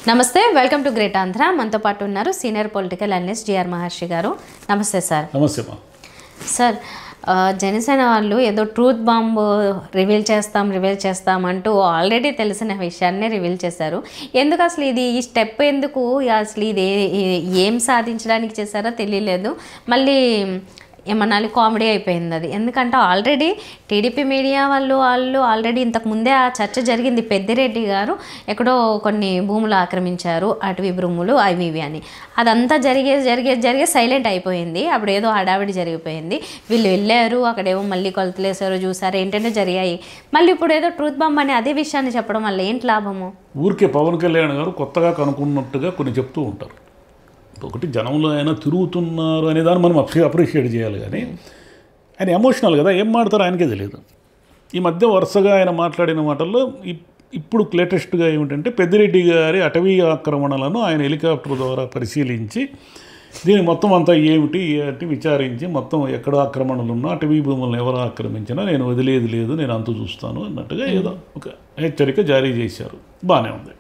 నమస్తే, welcome to great Andhra. మనతో పాటు ఉన్నారు సీనియర్ పొలిటికల్ అనలిస్ట్ జిఆర్ మహర్షి గారు. నమస్తే సార్. నమస్తే సార్, జనసేన వాళ్ళు ఏదో ట్రూత్ బాంబ్ రివీల్ చేస్తాం అంటూ ఆల్రెడీ తెలిసిన విషయాన్ని రివీల్ చేశారు. ఎందుకు అసలు ఈ స్టెప్ ఎందుకు, అసలు ఇది ఏం సాధించడానికి చేశారో తెలియలేదు. మళ్ళీ ఏమన్నాలి, కామెడీ అయిపోయింది అది. ఎందుకంటే ఆల్రెడీ టీడీపీ మీడియా వాళ్ళు ఆల్రెడీ ఇంతకుముందే ఆ చర్చ జరిగింది. పెద్దిరెడ్డి గారు ఎక్కడో కొన్ని భూములు ఆక్రమించారు, అటవీ భూములు అవి ఇవి అని. అదంతా జరిగే సైలెంట్ అయిపోయింది. అప్పుడు ఏదో హడావిడి జరిగిపోయింది. వీళ్ళు వెళ్ళారు, అక్కడేమో మళ్ళీ కొలతలేసారు, చూసారు, ఏంటంటే జరిగాయి. మళ్ళీ ఇప్పుడు ఏదో ట్రూత్ బాంబ్ అని అదే విషయాన్ని చెప్పడం వల్ల ఏంటి లాభము? ఊరికే పవన్ కళ్యాణ్ గారు కొత్తగా కనుక్కున్నట్టుగా కొన్ని చెప్తూ ఉంటారు. ఒకటి జనంలో ఆయన తిరుగుతున్నారు అనే దాన్ని మనం అప్రిషియేట్ చేయాలి. కానీ ఆయన ఎమోషనల్ కదా, ఏం మాట్లాడతారో ఆయనకే తెలియదు. ఈ మధ్య వరుసగా ఆయన మాట్లాడిన మాటల్లో ఇప్పుడు లేటెస్ట్గా ఏమిటంటే, పెద్దిరెడ్డి గారి అటవీ ఆక్రమణలను ఆయన హెలికాప్టర్ ద్వారా పరిశీలించి దీని మొత్తం అంతా ఏమిటి విచారించి మొత్తం ఎక్కడ ఆక్రమణలు ఉన్నా, అటవీ భూములను ఎవరు ఆక్రమించినా నేను వదిలేది లేదు, నేను అంతు చూస్తాను అన్నట్టుగా ఏదో ఒక హెచ్చరిక జారీ చేశారు. బాగానే ఉంది.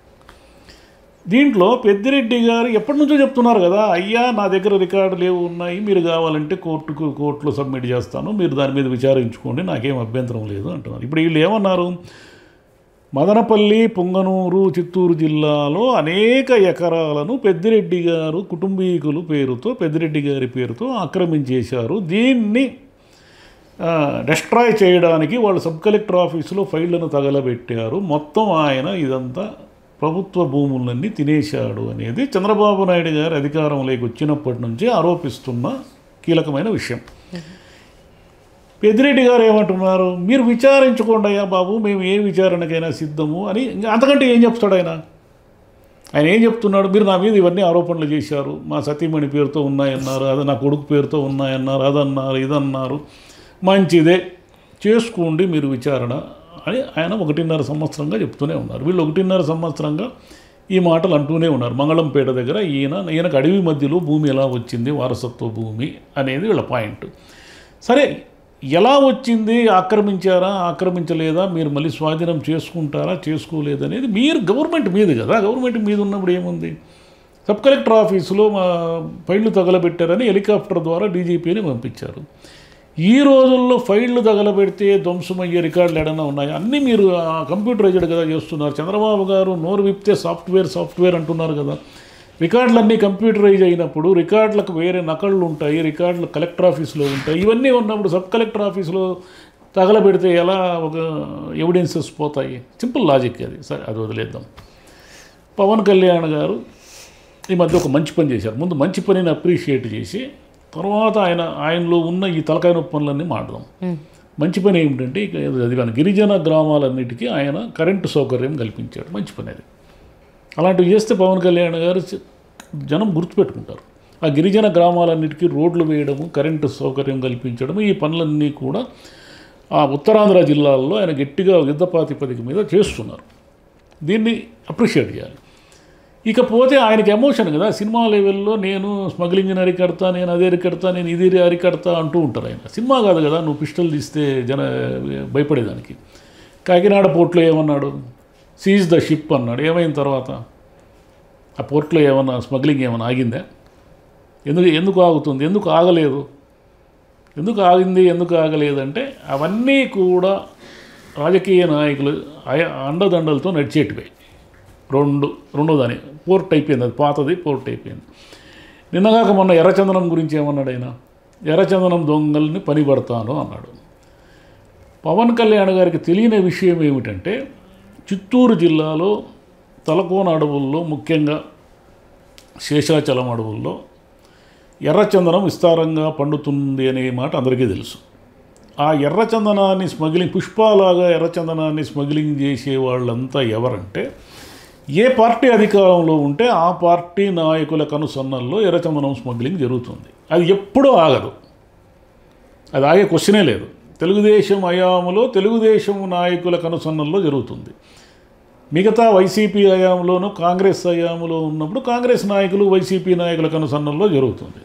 దీంట్లో పెద్దిరెడ్డి గారు ఎప్పటి నుంచో చెప్తున్నారు కదా, అయ్యా నా దగ్గర రికార్డులు ఏవి ఉన్నాయి, మీరు కావాలంటే కోర్టులో సబ్మిట్ చేస్తాను, మీరు దాని మీద విచారించుకోండి, నాకేం అభ్యంతరం లేదు అంటున్నారు. ఇప్పుడు వీళ్ళు ఏమన్నారు, మదనపల్లి, పొంగనూరు, చిత్తూరు జిల్లాలో అనేక ఎకరాలను పెద్దిరెడ్డి గారు కుటుంబీకులు పేరుతో, పెద్దిరెడ్డి గారి పేరుతో ఆక్రమించేశారు. దీన్ని డిస్ట్రాయ్ చేయడానికి వాళ్ళు సబ్ కలెక్టర్ ఆఫీసులో ఫైళ్లను తగలబెట్టారు. మొత్తం ఆయన ఇదంతా ప్రభుత్వ భూములన్నీ తినేశాడు అనేది చంద్రబాబు నాయుడు గారు అధికారంలోకి వచ్చినప్పటి నుంచి ఆరోపిస్తున్న కీలకమైన విషయం. పెద్దిరెడ్డి గారు ఏమంటున్నారు, మీరు విచారించుకోండి అయ్యా బాబు, మేము ఏ విచారణకైనా సిద్ధము అని. అంతకంటే ఏం చెప్తాడు ఆయన ఏం చెప్తున్నాడు, మీరు నా మీద ఇవన్నీ ఆరోపణలు చేశారు, మా సతీమణి పేరుతో ఉన్నాయన్నారు, అది నా కొడుకు పేరుతో ఉన్నాయన్నారు, అదన్నారు, ఇదన్నారు, మంచిదే చేసుకోండి మీరు విచారణ అని ఆయన 1.5 సంవత్సరంగా చెప్తూనే ఉన్నారు. వీళ్ళు 1.5 సంవత్సరంగా ఈ మాటలు అంటూనే ఉన్నారు. మంగళంపేట దగ్గర ఈయనకు అడవి మధ్యలో భూమి ఎలా వచ్చింది, వారసత్వ భూమి అనేది వీళ్ళ పాయింట్. సరే, ఎలా వచ్చింది, ఆక్రమించారా ఆక్రమించలేదా, మీరు మళ్ళీ స్వాధీనం చేసుకుంటారా చేసుకోలేదనేది మీరు గవర్నమెంట్ మీద కదా, గవర్నమెంట్ మీద ఉన్నప్పుడు ఏముంది, సబ్ కలెక్టర్ ఆఫీసులో మా ఫైళ్లు తగలబెట్టారని హెలికాప్టర్ ద్వారా డీజీపీని పంపించారు. ఈ రోజుల్లో ఫైళ్లు తగలబెడితే ధ్వంసమయ్యే రికార్డులు ఏడన్నా ఉన్నాయి, అన్నీ మీరు కంప్యూటరైజ్డ్ కదా చేస్తున్నారు. చంద్రబాబు గారు నోరు విప్తే సాఫ్ట్వేర్ అంటున్నారు కదా. రికార్డులన్నీ కంప్యూటరైజ్ అయినప్పుడు రికార్డులకు వేరే నకళ్ళు ఉంటాయి, రికార్డులు కలెక్టర్ ఆఫీస్లో ఉంటాయి. ఇవన్నీ ఉన్నప్పుడు సబ్ కలెక్టర్ ఆఫీస్లో తగలబెడితే ఎలా ఒక ఎవిడెన్సెస్ పోతాయి? సింపుల్ లాజిక్ అది. సరే, అది వదిలేద్దాం. పవన్ కళ్యాణ్ గారు ఈ మధ్య ఒక మంచి పని చేశారు. ముందు మంచి పనిని అప్రిషియేట్ చేసి తర్వాత ఆయనలో ఉన్న ఈ తలకాయ నొప్పి పనులన్నీ మాట్లాడదాం. మంచి పని ఏమిటంటే, చదివాను, గిరిజన గ్రామాలన్నిటికీ ఆయన కరెంటు సౌకర్యం కల్పించాడు. మంచి పని అది. అలాంటివి చేస్తే పవన్ కళ్యాణ్ గారు జనం గుర్తుపెట్టుకుంటారు. ఆ గిరిజన గ్రామాలన్నిటికీ రోడ్లు వేయడము, కరెంటు సౌకర్యం కల్పించడము, ఈ పనులన్నీ కూడా ఆ ఉత్తరాంధ్ర జిల్లాల్లో ఆయన గట్టిగా యుద్ధప్రాతిపదిక మీద చేస్తున్నారు. దీన్ని అప్రిషియేట్ చేయాలి. ఇకపోతే ఆయనకి ఎమోషన్ కదా, సినిమా లెవెల్లో నేను స్మగ్లింగ్ని అరికడతా, నేను అది అరికడతా, నేను ఇది అరికడతా అంటూ ఉంటారు. ఆయన సినిమా కాదు కదా, నువ్వు పిస్టల్ తీస్తే భయపడేదానికి. కాకినాడ పోర్ట్లో ఏమన్నాడు, సీజ్ ద షిప్ అన్నాడు. ఏమైన తర్వాత ఆ పోర్ట్లో ఏమన్నా స్మగ్లింగ్ ఏమైనా ఆగిందా? ఎందుకు ఆగుతుంది, ఎందుకు ఆగలేదు, ఎందుకు ఆగింది, ఎందుకు ఆగలేదంటే అవన్నీ కూడా రాజకీయ నాయకులు అండదండలతో నడిచేటివే. రెండో దాని పోర్ట్ అయిపోయింది, అది పాతది పోర్ట్ అయిపోయింది. నిన్నగాక మొన్న ఎర్రచందనం గురించి ఏమన్నాడు ఆయన, ఎర్రచందనం దొంగల్ని పనిపడతాను అన్నాడు. పవన్ కళ్యాణ్ గారికి తెలియని విషయం ఏమిటంటే, చిత్తూరు జిల్లాలో తలకోన అడవుల్లో, ముఖ్యంగా శేషాచలం అడవుల్లో ఎర్రచందనం విస్తారంగా పండుతుంది అనే మాట అందరికీ తెలుసు. ఆ ఎర్రచందనాన్ని స్మగ్లింగ్, పుష్పాలాగా ఎర్రచందనాన్ని స్మగ్లింగ్ చేసే వాళ్ళంతా ఎవరంటే, ఏ పార్టీ అధికారంలో ఉంటే ఆ పార్టీ నాయకుల కనుసన్నల్లో ఎర్రచందనం స్మగ్లింగ్ జరుగుతుంది. అది ఎప్పుడూ ఆగదు, అది ఆగే క్వశ్చనే లేదు. తెలుగుదేశం హయాంలో తెలుగుదేశం నాయకుల కనుసన్నల్లో జరుగుతుంది. మిగతా వైసీపీ హయాంలోనూ కాంగ్రెస్ హయాంలో ఉన్నప్పుడు కాంగ్రెస్ నాయకులు వైసీపీ నాయకుల కనుసన్నల్లో జరుగుతుంది.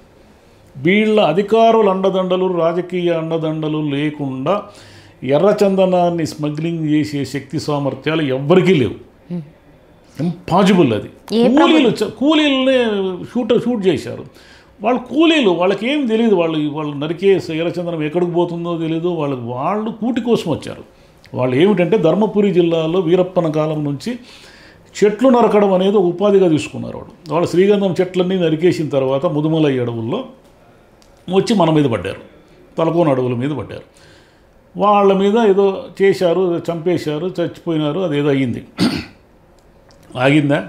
వీళ్ళ అధికారుల అండదండలు, రాజకీయ అండదండలు లేకుండా ఎర్రచందనాన్ని స్మగ్లింగ్ చేసే శక్తి సామర్థ్యాలు ఎవ్వరికీ లేవు. ఇంపాసిబుల్ అది. కూలీలనే షూట్ చేశారు. వాళ్ళు కూలీలు, వాళ్ళకి ఏం తెలియదు. వాళ్ళు నరికే ఎర్రచందనం ఎక్కడికి పోతుందో తెలియదు. వాళ్ళు కూటి కోసం వచ్చారు. వాళ్ళు ఏమిటంటే ధర్మపురి జిల్లాలో వీరప్పన కాలం నుంచి చెట్లు నరకడం అనేది ఒక ఉపాధిగా తీసుకున్నారు. వాళ్ళు శ్రీగంధం చెట్లన్నీ నరికేసిన తర్వాత ముదుమలై అడవుల్లో వచ్చి మన మీద పడ్డారు, తలకోన అడవుల మీద పడ్డారు. వాళ్ళ మీద ఏదో చేశారు, చంపేశారు, చచ్చిపోయినారు. అదేదో అయ్యింది. ఆగిందా?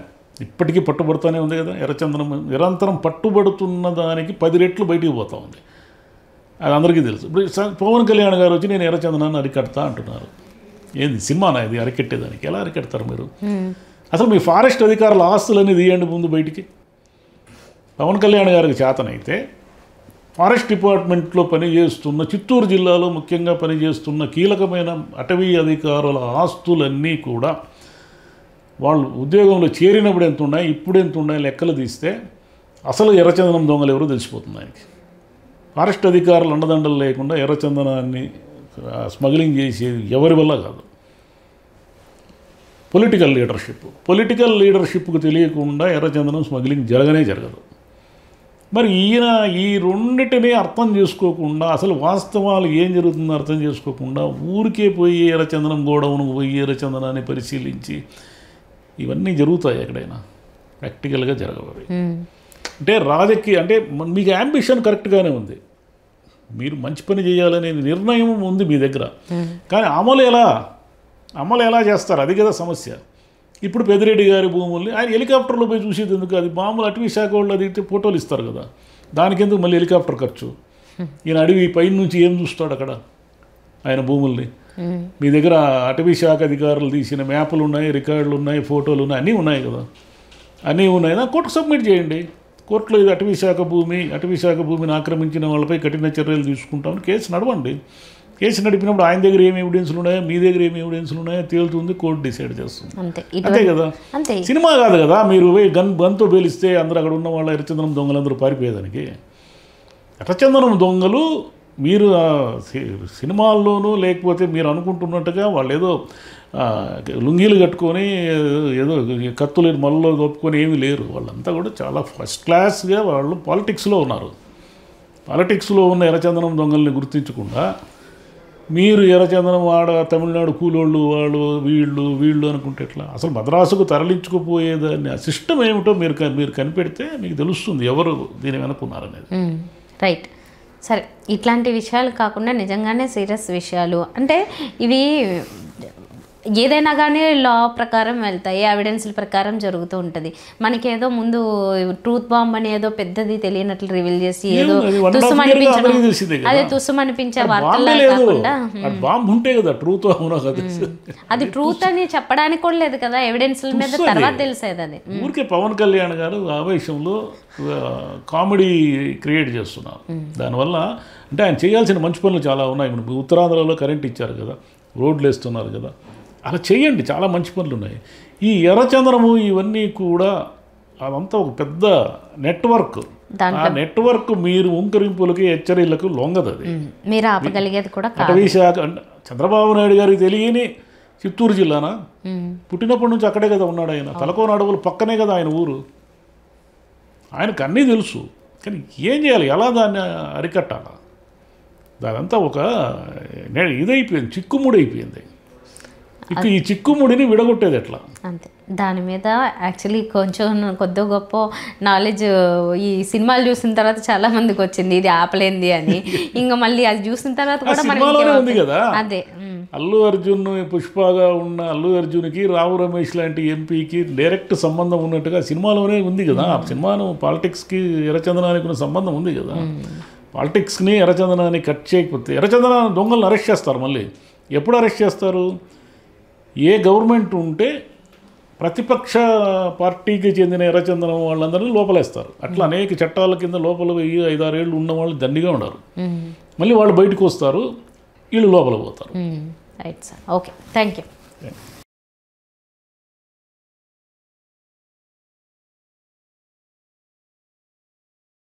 ఇప్పటికీ పట్టుబడుతూనే ఉంది కదా. ఎర్రచందనం నిరంతరం పట్టుబడుతున్న దానికి 10 రెట్లు బయటికి పోతూ ఉంది. అది అందరికీ తెలుసు. ఇప్పుడు పవన్ కళ్యాణ్ గారు వచ్చి నేను ఎర్రచందనాన్ని అరికడతా అంటున్నారు. ఏంది సినిమానా ఇది అరికెట్టేదానికి? ఎలా అరికెడతారు మీరు? అసలు మీ ఫారెస్ట్ అధికారుల ఆస్తులన్నీ తీయండి ముందు బయటికి. పవన్ కళ్యాణ్ గారికి చేతనైతే ఫారెస్ట్ డిపార్ట్మెంట్లో పనిచేస్తున్న, చిత్తూరు జిల్లాలో ముఖ్యంగా పనిచేస్తున్న కీలకమైన అటవీ అధికారుల ఆస్తులన్నీ కూడా వాళ్ళు ఉద్యోగంలో చేరినప్పుడు ఎంత ఉన్నాయి, ఇప్పుడు ఎంత ఉన్నాయి లెక్కలు తీస్తే అసలు ఎర్రచందనం దొంగలు ఎవరో తెలిసిపోతుంది ఆయనకి. ఫారెస్ట్ అధికారులు అండదండలు లేకుండా ఎర్రచందనాన్ని స్మగ్లింగ్ చేసేది ఎవరి వల్ల కాదు. పొలిటికల్ లీడర్షిప్కు తెలియకుండా ఎర్రచందనం స్మగ్లింగ్ జరగదు. మరి ఈయన ఈ రెండింటినీ అర్థం చేసుకోకుండా, అసలు వాస్తవాలు ఏం జరుగుతుందో అర్థం చేసుకోకుండా ఊరికే పోయి ఎర్రచందనం గోడౌన్కు పోయి ఎర్రచందనాన్ని పరిశీలించి ఇవన్నీ జరుగుతాయి ఎక్కడైనా? ప్రాక్టికల్గా జరగవు. అంటే అంటే మీకు యాంబిషన్ కరెక్ట్గానే ఉంది, మీరు మంచి పని చేయాలనే నిర్ణయం ఉంది మీ దగ్గర, కానీ అమలు ఎలా చేస్తారు? అది కదా సమస్య. ఇప్పుడు పెద్దిరెడ్డి గారి భూముల్ని ఆయన హెలికాప్టర్లో పోయి చూసేది ఎందుకు? అది మామూలు అటవీ శాఖ వాళ్ళు అది ఫోటోలు ఇస్తారు కదా, దానికి ఎందుకు మళ్ళీ హెలికాప్టర్ ఖర్చు? ఈయన అడవి పైన నుంచి ఏం చూస్తాడు అక్కడ ఆయన భూముల్ని? మీ దగ్గర అటవీ శాఖ అధికారులు తీసిన మ్యాపులు ఉన్నాయి, రికార్డులు ఉన్నాయి, ఫోటోలు ఉన్నాయి, అన్నీ ఉన్నాయి కదా. అన్నీ ఉన్నాయి, కోర్టుకు సబ్మిట్ చేయండి. కోర్టులో ఇది అటవీ శాఖ భూమిని ఆక్రమించిన వాళ్ళపై కఠిన చర్యలు తీసుకుంటామని కేసు నడవండి. కేసు నడిపినప్పుడు ఆయన దగ్గర ఏమి ఎవిడెన్స్లు ఉన్నాయో, మీ దగ్గర ఏమి ఎవిడెన్స్లు ఉన్నాయో తేలుతుంది, కోర్టు డిసైడ్ చేస్తుంది. అంతే కదా. సినిమా కాదు కదా. మీరు గన్తో పేలిస్తే అందరూ అక్కడ ఉన్న వాళ్ళ ఎర్రచందనం దొంగలందరూ పారిపోయేదానికి. ఎర్రచందనం దొంగలు మీరు సినిమాల్లోనూ లేకపోతే మీరు అనుకుంటున్నట్టుగా వాళ్ళు ఏదో లుంగీలు కట్టుకొని ఏదో కత్తులు మళ్ళీ దొప్పుకొని ఏమీ లేరు. వాళ్ళంతా కూడా చాలా ఫస్ట్ క్లాస్గా వాళ్ళు పాలిటిక్స్లో ఉన్నారు. పాలిటిక్స్లో ఉన్న ఎర్రచందనం దొంగల్ని గుర్తించకుండా మీరు ఎర్రచందనం తమిళనాడు కూలోళ్ళు వాళ్ళు వీళ్ళు అనుకుంటే ఎట్లా? అసలు మద్రాసుకు తరలించుకుపోయేదాన్ని ఆ సిస్టమ్ ఏమిటో మీరు కనిపెడితే మీకు తెలుస్తుంది ఎవరు దీని వెనుకున్నారనేది. రైట్. సరే, ఇట్లాంటి విషయాలు కాకుండా నిజంగానే సీరియస్ విషయాలు అంటే ఇవి ఏదైనా కానీ లా ప్రకారం వెళ్తాయి, ఎవిడెన్స్ల ప్రకారం జరుగుతూ ఉంటుంది. మనకేదో ముందు ట్రూత్ బాంబ్ అని ఏదో పెద్దది తెలియనట్లు రివీల్ చేసి ఏదో తుస్సుమనిపించే వార్తల్లో కాకుండా అది ట్రూత్ అని చెప్పడానికి కూడా లేదు కదా, ఎవిడెన్స్ల మీద తర్వాత తెలిసేది. అది ఊరికే పవన్ కళ్యాణ్ గారు ఆవేశంలో కామెడీ క్రియేట్ చేస్తున్నారు. దానివల్ల అంటే ఆయన చేయాల్సిన మంచి పనులు చాలా ఉన్నాయి. ఇప్పుడు ఉత్తరాంధ్రలో కరెంట్ ఇచ్చారు కదా, రోడ్లు వేస్తున్నారు కదా, అలా చేయండి, చాలా మంచి పనులు ఉన్నాయి. ఈ ఎర్రచందనము ఇవన్నీ కూడా అదంతా ఒక పెద్ద నెట్వర్క్. ఆ నెట్వర్క్ మీరు ఉంకరింపులకి హెచ్చరికలకు లొంగదు. అది మీరు ఆపగలిగేది కూడా అటవీ శాఖ. చంద్రబాబు నాయుడు గారికి తెలియని చిత్తూరు జిల్లానా? పుట్టినప్పటి నుంచి అక్కడే కదా ఉన్నాడు ఆయన. తలకోన అడవులు పక్కనే కదా ఆయన ఊరు. ఆయనకు అన్నీ తెలుసు, కానీ ఏం చేయాలి, ఎలా దాన్ని అరికట్టాలా? దానంతా ఒక ఇదైపోయింది, చిక్కుముడి అయిపోయింది. ఈ చిక్కుముడిని విడగొట్టేది ఎట్లా? అంతే. దాని మీద యాక్చువల్లీ కొంచెం కొద్ది గొప్ప నాలెడ్జ్ ఈ సినిమాలు చూసిన తర్వాత చాలా మందికి వచ్చింది, ఇది ఆపలేంది అని. ఇంకా మళ్ళీ అది చూసిన తర్వాత కూడా ఉంది కదా. అదే అల్లు అర్జున్ పుష్పగా ఉన్న అల్లు అర్జున్కి రావు రమేష్ లాంటి ఎంపీకి డైరెక్ట్ సంబంధం ఉన్నట్టుగా సినిమాలోనే ఉంది కదా. సినిమాను పాలిటిక్స్కి ఎర్రచందనానికి ఉన్న సంబంధం ఉంది కదా. పాలిటిక్స్ని ఎర్రచందనాన్ని కట్ చేయకపోతే ఎర్రచందన దొంగలను అరెస్ట్ చేస్తారు. మళ్ళీ ఎప్పుడు అరెస్ట్ చేస్తారు? ఏ గవర్నమెంట్ ఉంటే ప్రతిపక్ష పార్టీకి చెందిన ఎర్రచందనం వాళ్ళందరినీ లోపలేస్తారు. అట్లా అనేక చట్టాల కింద లోపల 5-6 ఏళ్ళు ఉన్న వాళ్ళు దండిగా ఉండరు. మళ్ళీ వాళ్ళు బయటకు వస్తారు, వీళ్ళు లోపల పోతారు. Right sir. Okay, thank you.